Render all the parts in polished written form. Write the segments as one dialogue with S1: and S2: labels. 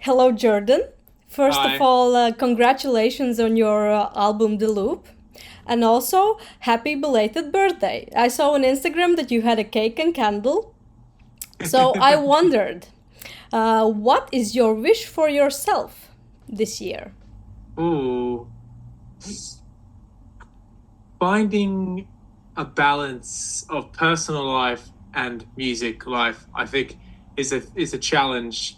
S1: Hello, Jordan. First of
S2: Hi.
S1: all, congratulations on your album, The Loop. And also, happy belated birthday. I saw on Instagram that you had a cake and candle. So I wondered, what is your wish for yourself this year?
S2: Ooh, finding a balance of personal life and music life, I think, is a challenge.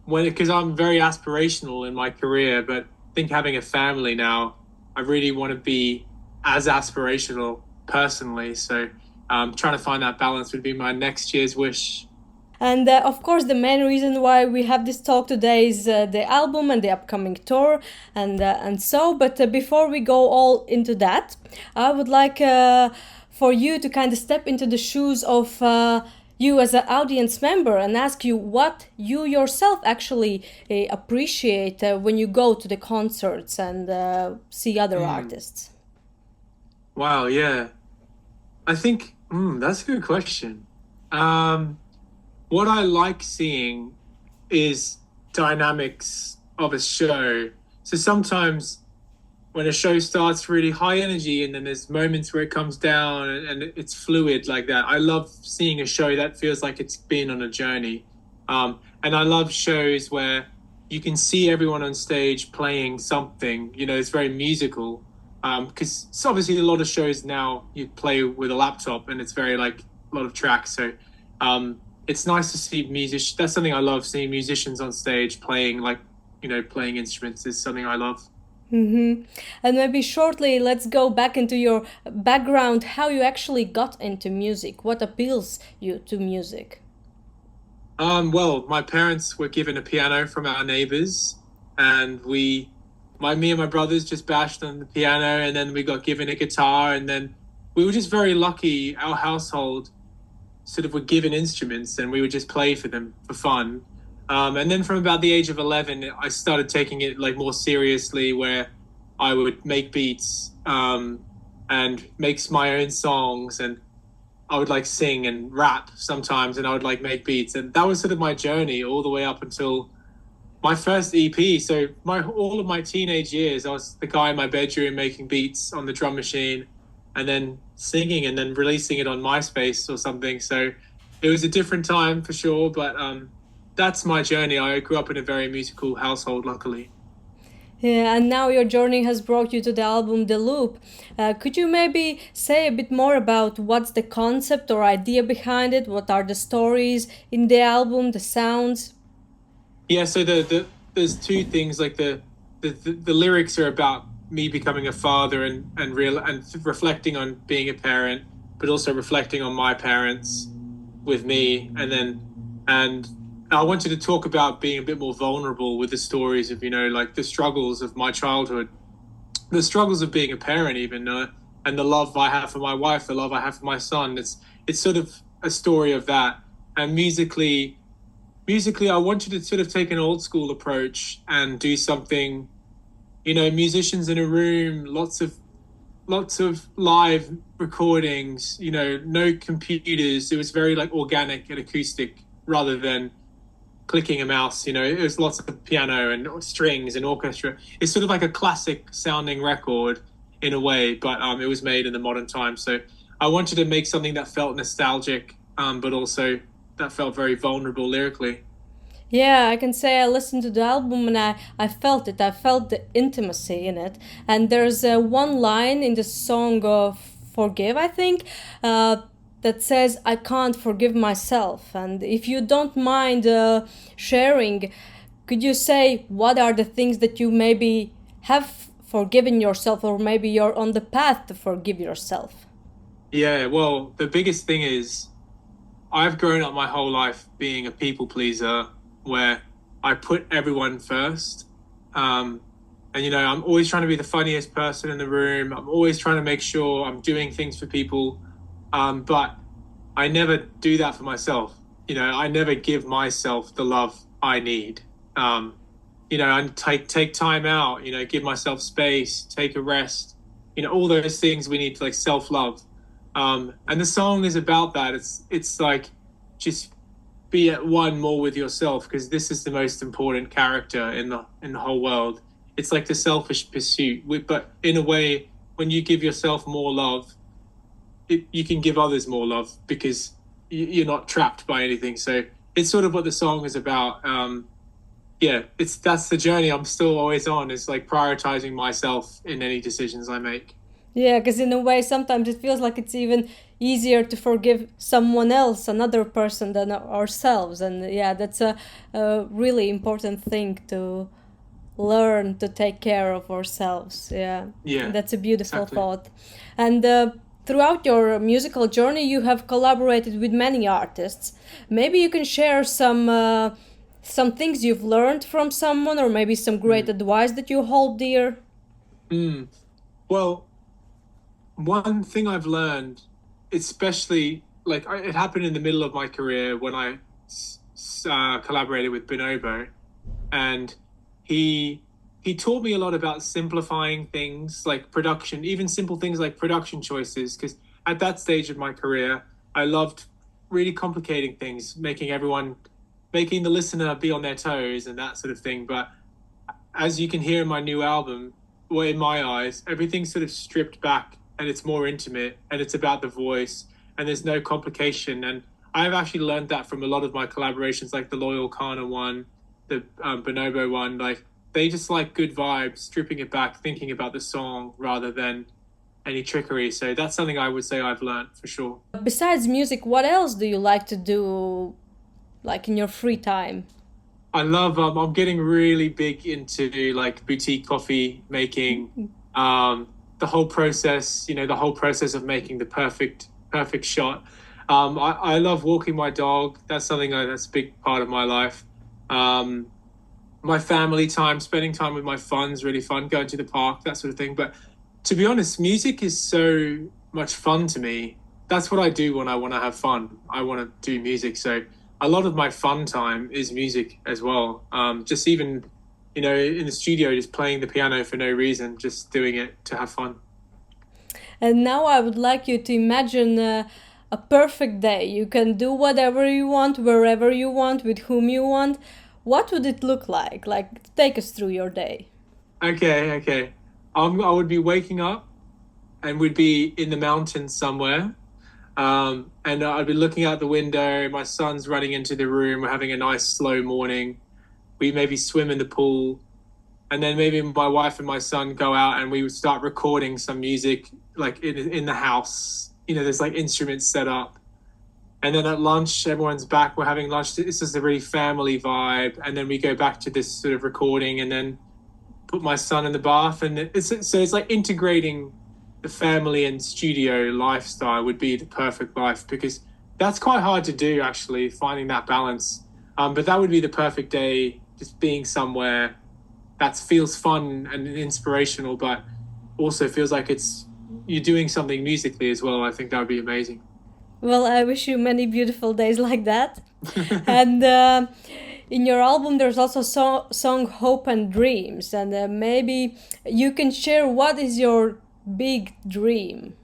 S2: When because I'm very aspirational in my career, but I think having a family now, I really want to be as aspirational personally. So, trying to find that balance would be my next year's wish.
S1: And of course, the main reason why we have this talk today is the album and the upcoming tour, and so. But before we go all into that, I would like for you to kind of step into the shoes of you as an audience member and ask you what you yourself actually appreciate when you go to the concerts and see other
S2: Mm,
S1: artists.
S2: wow, yeah. I think that's a good question. Um, what I like seeing is dynamics of a show. So sometimes when a show starts really high energy and then there's moments where it comes down and it's fluid like that. I love seeing a show that feels like it's been on a journey. And I love shows where you can see everyone on stage playing something, it's very musical. Because it's obviously a lot of shows now you play with a laptop and it's very like a lot of tracks. So it's nice to see musicians. That's something I love, seeing musicians on stage playing like, playing instruments is something I love.
S1: Mm-hmm. And maybe shortly, let's go back into your background, how you actually got into music, what appeals you to music.
S2: Well, my parents were given a piano from our neighbors, and me and my brothers just bashed on the piano, and then we got given a guitar, and then we were just very lucky. Our household sort of were given instruments, and we would just play for them for fun. And then from about the age of 11, I started taking it like more seriously, where I would make beats, and make my own songs, and I would like sing and rap sometimes, and I would like make beats, and that was sort of my journey all the way up until my first EP. So my all of my teenage years, I was the guy in my bedroom making beats on the drum machine, and then singing, and then releasing it on MySpace or something. So it was a different time for sure, but that's my journey. I grew up in a very musical household, luckily.
S1: Yeah, and now your journey has brought you to the album The Loop. Could you maybe say a bit more about what's the concept or idea behind it? What are the stories in the album, the sounds?
S2: Yeah, so there's two things like the lyrics are about me becoming a father and real and reflecting on being a parent, but also reflecting on my parents with me, and I wanted to talk about being a bit more vulnerable with the stories of like the struggles of my childhood, the struggles of being a parent, even and the love I have for my wife, the love I have for my son. It's sort of a story of that, and musically, I wanted to sort of take an old school approach and do something, musicians in a room, lots of live recordings, no computers. It was very like organic and acoustic rather than clicking a mouse. It was lots of piano and strings and orchestra. It's sort of like a classic sounding record in a way, but it was made in the modern time. So I wanted to make something that felt nostalgic, but also that felt very vulnerable lyrically.
S1: Yeah, I can say I listened to the album and I felt it. I felt the intimacy in it. And there's one line in the song of Forgive, I think, that says, I can't forgive myself. And if you don't mind sharing, could you say what are the things that you maybe have forgiven yourself or maybe you're on the path to forgive yourself?
S2: Yeah, well, the biggest thing is I've grown up my whole life being a people pleaser where I put everyone first. Um, and, I'm always trying to be the funniest person in the room. I'm always trying to make sure I'm doing things for people. But I never do that for myself. I never give myself the love I need. And take time out, give myself space, take a rest, all those things we need to like self love. And the song is about that. It's like just be at one more with yourself, because this is the most important character in the whole world. It's like the selfish pursuit, but in a way, when you give yourself more love, you can give others more love because you're not trapped by anything. So it's sort of what the song is about. Yeah, it's that's the journey I'm still always on. It's like prioritizing myself in any decisions I make.
S1: Yeah, because in a way, sometimes it feels like it's even easier to forgive someone else, another person, than ourselves. And yeah, that's a really important thing to learn to take care of ourselves. Yeah,
S2: Yeah,
S1: that's a beautiful
S2: exactly.
S1: thought. And throughout your musical journey, you have collaborated with many artists. Maybe you can share some things you've learned from someone, or maybe some great
S2: Mm.
S1: advice that you hold dear.
S2: Mm. Well, one thing I've learned, especially like it happened in the middle of my career when I collaborated with Bonobo, and he he taught me a lot about simplifying things like production, even simple things like production choices. Because at that stage of my career, I loved really complicating things, making the listener be on their toes and that sort of thing. But as you can hear in my new album, well, in my eyes, everything's sort of stripped back and it's more intimate and it's about the voice and there's no complication. And I've actually learned that from a lot of my collaborations, like the Loyal Kana one, the Bonobo one. Like they just like good vibes, stripping it back, thinking about the song rather than any trickery. So that's something I would say I've learned for sure.
S1: Besides music, what else do you like to do, like in your free time?
S2: I love. I'm getting really big into like boutique coffee making. The whole process. The whole process of making the perfect shot. I love walking my dog. That's something that's a big part of my life. Um, my family time, spending time with my fun's really fun. Going to the park, that sort of thing. But to be honest, music is so much fun to me. That's what I do when I want to have fun. I want to do music. So a lot of my fun time is music as well. Just even, in the studio, just playing the piano for no reason, just doing it to have fun.
S1: And now I would like you to imagine a perfect day. You can do whatever you want, wherever you want, with whom you want. What would it look like? Like, take us through your day.
S2: Okay, okay. I would be waking up and would be in the mountains somewhere. And I'd be looking out the window. My son's running into the room. We're having a nice slow morning. We maybe swim in the pool, and then maybe my wife and my son go out and we would start recording some music like in the house. There's like instruments set up. And then at lunch, everyone's back. We're having lunch. This is a really family vibe. And then we go back to this sort of recording, and then put my son in the bath. And it's like integrating the family and studio lifestyle would be the perfect life, because that's quite hard to do actually, finding that balance. But that would be the perfect day, just being somewhere that feels fun and inspirational, but also feels like you're doing something musically as well. I think that would be amazing.
S1: Well, I wish you many beautiful days like that. And in your album, there's also song Hope and Dreams. And maybe you can share what is your big dream,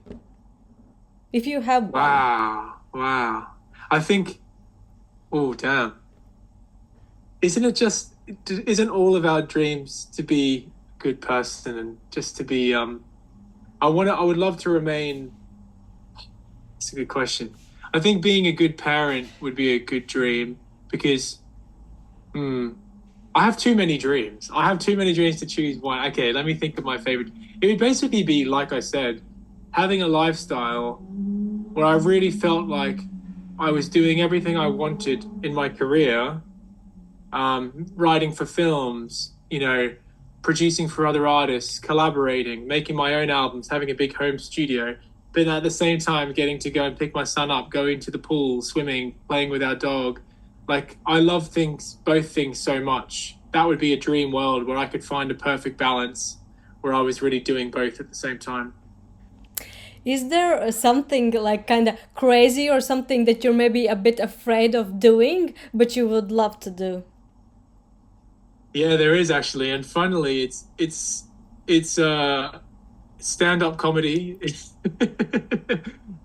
S1: if you have one.
S2: Wow, wow. I think, oh damn, isn't it just isn't all of our dreams to be a good person and just to be I would love to remain. It's a good question. I think being a good parent would be a good dream, because hmm, I have too many dreams. I have too many dreams to choose one. Okay, let me think of my favorite. It would basically be, like I said, having a lifestyle where I really felt like I was doing everything I wanted in my career, writing for films, producing for other artists, collaborating, making my own albums, having a big home studio, but at the same time getting to go and pick my son up, going to the pool, swimming, playing with our dog. Like I love both things so much. That would be a dream world where I could find a perfect balance where I was really doing both at the same time.
S1: Is there something like kind of crazy or something that you're maybe a bit afraid of doing, but you would love to do?
S2: Yeah, there is actually, and finally, it's stand-up comedy.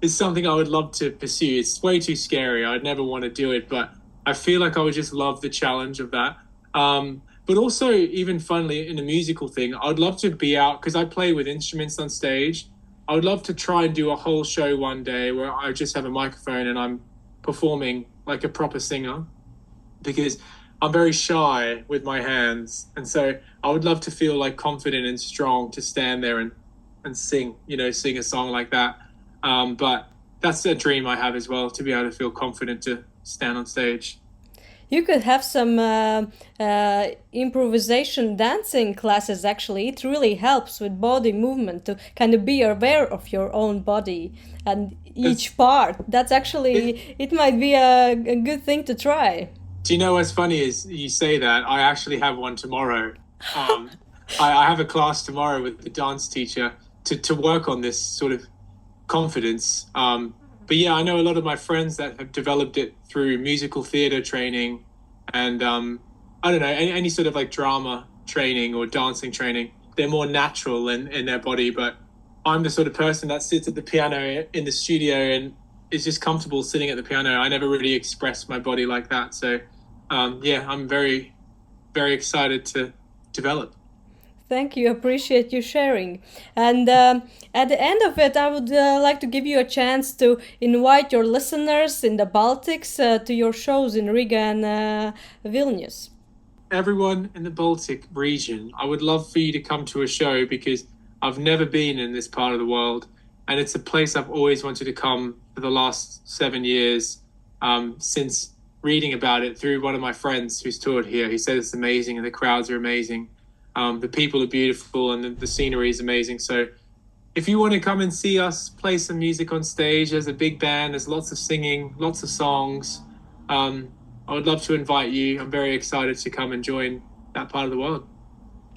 S2: It's something I would love to pursue. It's way too scary. I'd never want to do it, but I feel like I would just love the challenge of that. But also, even funnily, in a musical thing, I'd love to be out because I play with instruments on stage. I would love to try and do a whole show one day where I just have a microphone and I'm performing like a proper singer because I'm very shy with my hands. And so I would love to feel like confident and strong to stand there and sing, sing a song like that. But that's a dream I have as well, to be able to feel confident to stand on stage.
S1: You could have some improvisation dancing classes, actually. It really helps with body movement to kind of be aware of your own body and
S2: It's,
S1: each part. That's
S2: it,
S1: actually, it might be a good thing to try.
S2: do you know what's funny is you say that? I actually have one tomorrow. Um, I have a class tomorrow with the dance teacher to work on this sort of confidence. But yeah, I know a lot of my friends that have developed it through musical theater training and I don't know, any sort of like drama training or dancing training. They're more natural in their body, but I'm the sort of person that sits at the piano in the studio and is just comfortable sitting at the piano. I never really express my body like that. So yeah, I'm very, very excited to develop.
S1: Thank you. Appreciate you sharing. And at the end of it, I would like to give you a chance to invite your listeners in the Baltics to your shows in Riga and Vilnius.
S2: Everyone in the Baltic region, I would love for you to come to a show because I've never been in this part of the world, and it's a place I've always wanted to come for the last 7 years. Since reading about it through one of my friends who's toured here, he said it's amazing and the crowds are amazing. The people are beautiful and the scenery is amazing. So if you want to come and see us play some music on stage, there's a big band, there's lots of singing, lots of songs. I would love to invite you. I'm very excited to come and join that part of the world.